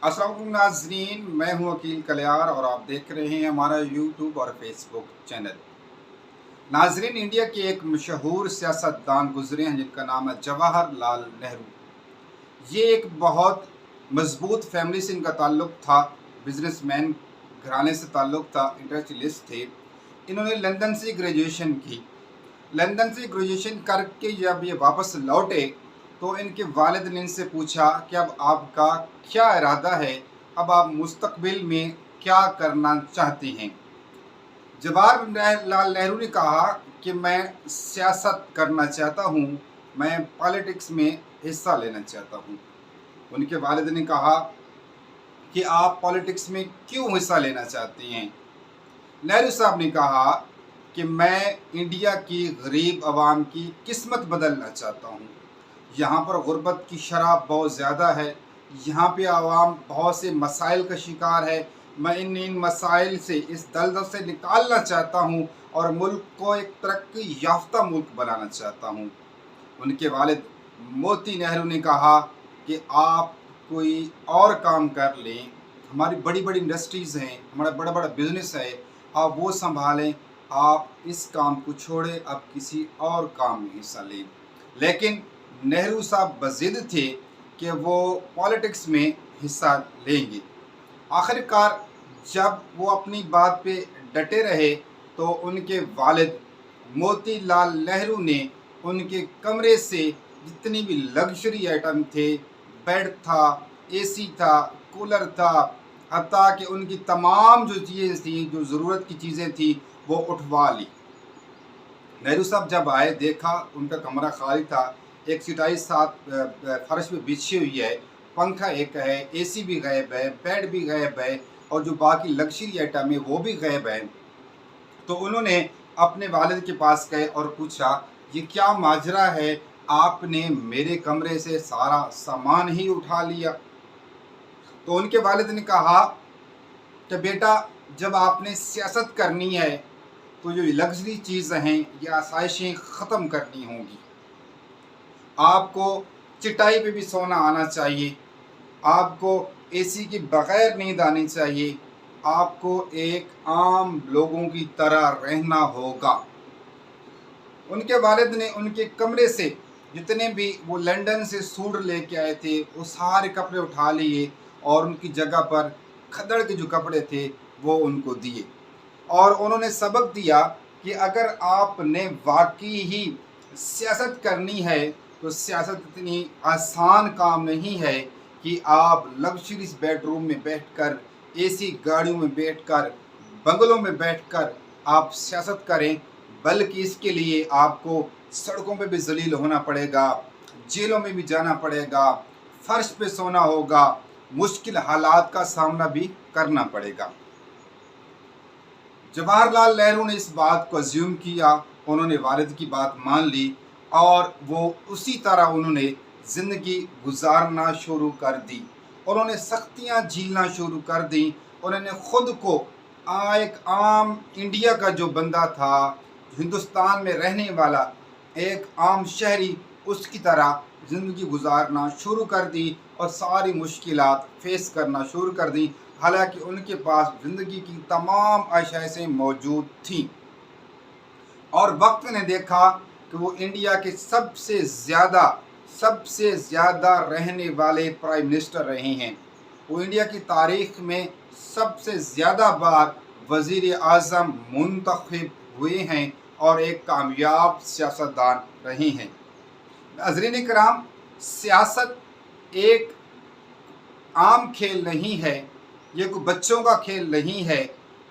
अस्सलाम वालेकुम नाजरीन, मैं हूं वकील कलियार और आप देख रहे हैं हमारा यूट्यूब और फेसबुक चैनल। नाजरीन, इंडिया के एक मशहूर सियासतदान गुजरे हैं जिनका नाम है जवाहरलाल नेहरू। ये एक बहुत मजबूत फैमिली से इनका ताल्लुक़ था, बिजनेसमैन घराने से ताल्लुक़ था, इंडस्ट्रियलिस्ट थे। इन्होंने लंदन से ग्रेजुएशन की। लंदन से ग्रेजुएशन करके जब ये वापस लौटे तो इनके वालिद ने इनसे पूछा कि अब आपका क्या इरादा है, अब आप मुस्तकबिल में क्या करना चाहते हैं। जवाहरलाल नेहरू ने कहा कि मैं सियासत करना चाहता हूँ, मैं पॉलिटिक्स में हिस्सा लेना चाहता हूँ। उनके वालिद ने कहा कि आप पॉलिटिक्स में क्यों हिस्सा लेना चाहते हैं। नेहरू साहब ने कहा कि मैं इंडिया की गरीब आवाम की किस्मत बदलना चाहता हूँ। यहाँ पर गुर्बत की शरह बहुत ज़्यादा है, यहाँ पे आवाम बहुत से मसाइल का शिकार है। मैं इन मसाइल से, इस दलदल से निकालना चाहता हूँ और मुल्क को एक तरक्की याफ्ता मुल्क बनाना चाहता हूँ। उनके वालिद मोती नेहरू ने कहा कि आप कोई और काम कर लें, हमारी बड़ी बड़ी इंडस्ट्रीज़ हैं, हमारा बड़ा बड़ा बिजनेस है, आप वो संभालें, आप इस काम को छोड़ें, आप किसी और काम में हिस्सा लें। लेकिन नेहरू साहब बज़िद थे कि वो पॉलिटिक्स में हिस्सा लेंगे। आखिरकार जब वो अपनी बात पे डटे रहे तो उनके वालिद मोतीलाल नेहरू ने उनके कमरे से जितनी भी लग्जरी आइटम थे, बेड था, एसी था, कूलर था, हत्ता कि उनकी तमाम जो चीज़ें थी, जो ज़रूरत की चीज़ें थी, वो उठवा ली। नेहरू साहब जब आए, देखा उनका कमरा खाली था, एक चटाई साथ फर्श पे बिछी हुई है, पंखा एक है, एसी भी गायब है, बेड भी गायब है और जो बाकी लग्जरी आइटम है वो भी गायब है। तो उन्होंने अपने वालिद के पास गए और पूछा, ये क्या माजरा है, आपने मेरे कमरे से सारा सामान ही उठा लिया। तो उनके वालिद ने कहा कि बेटा, जब आपने सियासत करनी है तो जो लग्जरी चीज़ें हैं, ये आसाइशें ख़त्म करनी होंगी। आपको चटाई पे भी सोना आना चाहिए, आपको एसी के बग़ैर नींद आनी चाहिए, आपको एक आम लोगों की तरह रहना होगा। उनके वालिद ने उनके कमरे से जितने भी वो लंदन से सूट लेके आए थे, वो सारे कपड़े उठा लिए और उनकी जगह पर खद्दड़ के जो कपड़े थे वो उनको दिए और उन्होंने सबक दिया कि अगर आपने वाकई ही सियासत करनी है तो सियासत इतनी आसान काम नहीं है कि आप लग्जरीज बेडरूम में बैठकर, एसी गाड़ियों में बैठकर, बंगलों में बैठकर आप सियासत करें, बल्कि इसके लिए आपको सड़कों पे भी जलील होना पड़ेगा, जेलों में भी जाना पड़ेगा, फर्श पे सोना होगा, मुश्किल हालात का सामना भी करना पड़ेगा। जवाहरलाल नेहरू ने इस बात को अज्यूम किया, उन्होंने वालिद की बात मान ली और वो उसी तरह उन्होंने ज़िंदगी गुजारना शुरू कर दी। उन्होंने सख्तियाँ झेलना शुरू कर दी। उन्होंने ख़ुद को एक आम इंडिया का जो बंदा था, हिंदुस्तान में रहने वाला एक आम शहरी, उसकी तरह ज़िंदगी गुजारना शुरू कर दी और सारी मुश्किलात फेस करना शुरू कर दी। हालांकि उनके पास ज़िंदगी की तमाम आशाएं मौजूद थीं और वक्त ने देखा कि वो इंडिया के सबसे ज़्यादा रहने वाले प्राइम मिनिस्टर रहे हैं। वो इंडिया की तारीख़ में सबसे ज़्यादा बार वज़ीर आज़म मुंतखब हुए हैं और एक कामयाब सियासतदान रहे हैं। नाज़रीन किराम, सियासत एक आम खेल नहीं है, ये कोई बच्चों का खेल नहीं है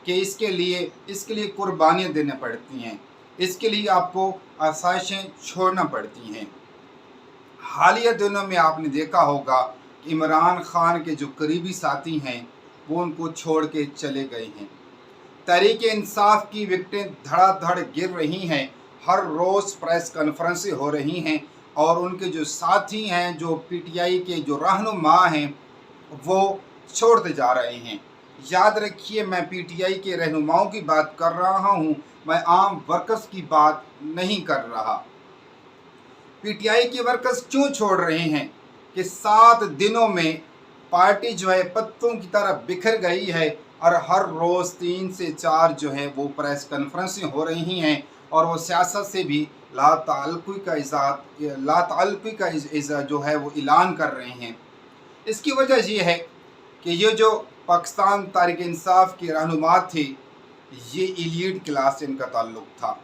कि इसके लिए कुर्बानियाँ देनी पड़ती हैं, इसके लिए आपको आसाइशें छोड़ना पड़ती हैं। हालिया दिनों में आपने देखा होगा कि इमरान खान के जो करीबी साथी हैं वो उनको छोड़ के चले गए हैं। तहरीक इंसाफ की विकटें धड़ाधड़ गिर रही हैं, हर रोज़ प्रेस कॉन्फ्रेंसें हो रही हैं और उनके जो साथी हैं, जो पीटीआई के जो रहनुमा हैं, वो छोड़ते जा रहे हैं। याद रखिए, मैं पीटीआई के रहनुमाओं की बात कर रहा हूँ, मैं आम वर्कर्स की बात नहीं कर रहा। पीटीआई के वर्कर्स क्यों छोड़ रहे हैं कि 7 दिनों में पार्टी जो है पत्तों की तरह बिखर गई है और हर रोज़ 3 से 4 जो है वो प्रेस कॉन्फ्रेंसें हो रही हैं और वो सियासत से भी लाताल्लुक़ी का जो है वो ऐलान कर रहे हैं। इसकी वजह ये है कि ये जो पाकिस्तान तहरीक इंसाफ के रहनुमा थे, ये एलीट क्लास से इनका ताल्लुक़ था।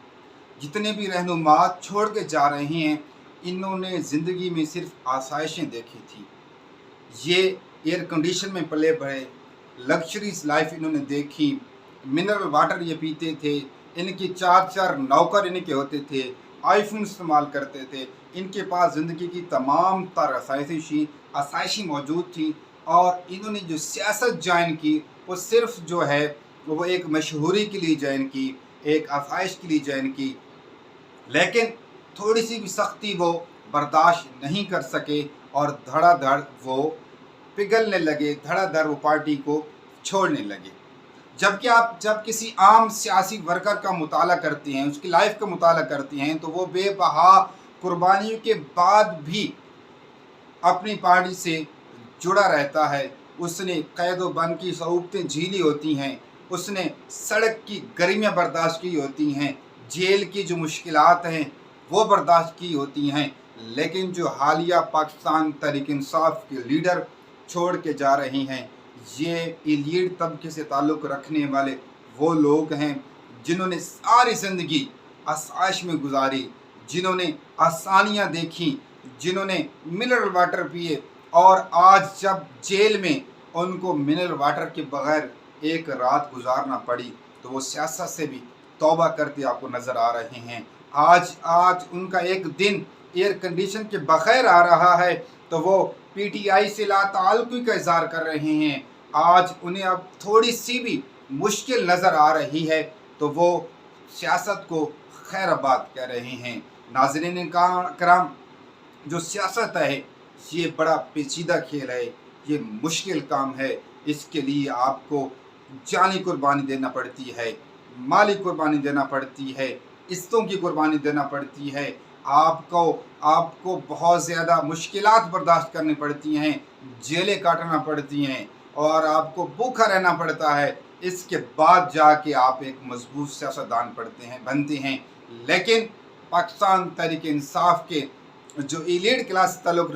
जितने भी रहनुमा छोड़ के जा रहे हैं, इन्होंने ज़िंदगी में सिर्फ आसाइशें देखी थी। ये एयर कंडीशन में पले बढ़े, लग्जरीज लाइफ इन्होंने देखी, मिनरल वाटर ये पीते थे, इनकी 4-4 नौकर इनके होते थे, आईफोन इस्तेमाल करते थे, इनके पास ज़िंदगी की तमाम तर आसाइशें मौजूद थी और इन्होंने जो सियासत ज्वाइन की वो सिर्फ जो है वो एक मशहूरी के लिए ज्वाइन की, एक आसाइश के लिए ज्वाइन की, लेकिन थोड़ी सी भी सख्ती वो बर्दाश्त नहीं कर सके और धड़ाधड़ वो पिघलने लगे, धड़ाधड़ वो पार्टी को छोड़ने लगे। जबकि आप जब किसी आम सियासी वर्कर का मुताला करते हैं, उसकी लाइफ का मुताला करते हैं, तो वो बेबहा कुर्बानियों के बाद भी अपनी पार्टी से जुड़ा रहता है। उसने कैद व बंद की सऊबतें झेली होती हैं, उसने सड़क की गर्मियाँ बर्दाश्त की होती हैं, जेल की जो मुश्किलात हैं वो बर्दाश्त की होती हैं, लेकिन जो हालिया पाकिस्तान तहरीक इंसाफ के लीडर छोड़ के जा रहे हैं, ये एलीट तबके से ताल्लुक़ रखने वाले वो लोग हैं जिन्होंने सारी ज़िंदगी आसाइश में गुजारी, जिन्होंने आसानियाँ देखी, जिन्होंने मिनरल वाटर पिए और आज जब जेल में उनको मिनरल वाटर के बग़ैर एक रात गुजारना पड़ी तो वो सियासत से भी तौबा करते आपको नज़र आ रहे हैं। आज उनका एक दिन एयर कंडीशन के बग़ैर आ रहा है तो वो पीटीआई से लाताल्लुक़ी का इज़हार कर रहे हैं। आज उन्हें अब थोड़ी सी भी मुश्किल नज़र आ रही है तो वो सियासत को खैराबाद कह रहे हैं। नाज़रीन कराम, जो सियासत है ये बड़ा पेचीदा खेल है, ये मुश्किल काम है। इसके लिए आपको जानी कुर्बानी देना पड़ती है, माली कुर्बानी देना पड़ती है, इज्जतों की कुर्बानी देना पड़ती है, आपको बहुत ज़्यादा मुश्किलात बर्दाश्त करनी पड़ती हैं, जेलें काटना पड़ती हैं और आपको भूखा रहना पड़ता है। इसके बाद जाके आप एक मजबूत सियासतदान बनते हैं। लेकिन पाकिस्तान तहरीक इंसाफ के जो एलीट क्लास ताल्लुक़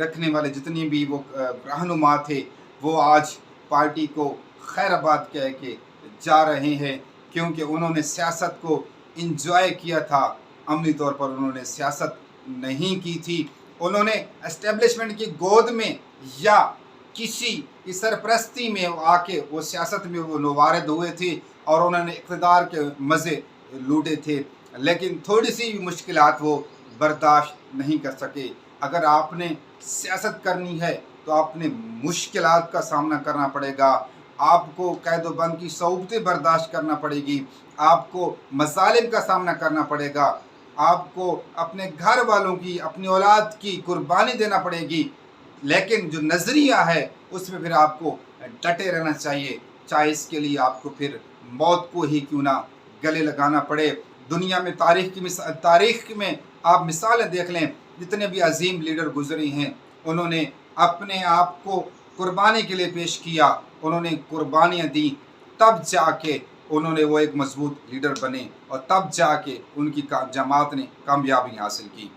रखने वाले जितने भी वो रहनुमा थे, वो आज पार्टी को खैराबाद कह के जा रहे हैं, क्योंकि उन्होंने सियासत को इंजॉय किया था। अमली तौर पर उन्होंने सियासत नहीं की थी, उन्होंने एस्टेब्लिशमेंट की गोद में या किसी की सरपरस्ती में आके वो सियासत में वो नवारद हुए थे और उन्होंने इक़्तिदार के मज़े लूटे थे, लेकिन थोड़ी सी भी मुश्किलात वो बर्दाश्त नहीं कर सके। अगर आपने सियासत करनी है तो आपने मुश्किलात का सामना करना पड़ेगा, आपको कैद व बंद की सऊबतें बर्दाश्त करना पड़ेगी, आपको मसालिम का सामना करना पड़ेगा, आपको अपने घर वालों की, अपनी औलाद की कुर्बानी देना पड़ेगी। लेकिन जो नज़रिया है उसमें फिर आपको डटे रहना चाहिए, चाहे इसके लिए आपको फिर मौत को ही क्यों ना गले लगाना पड़े। दुनिया में तारीख़ में आप मिसालें देख लें, जितने भी अजीम लीडर गुजरे हैं उन्होंने अपने आप को कुर्बानी के लिए पेश किया, उन्होंने कुर्बानियाँ दी, तब जाके उन्होंने वो एक मजबूत लीडर बने और तब जाके उनकी जमात ने कामयाबी हासिल की।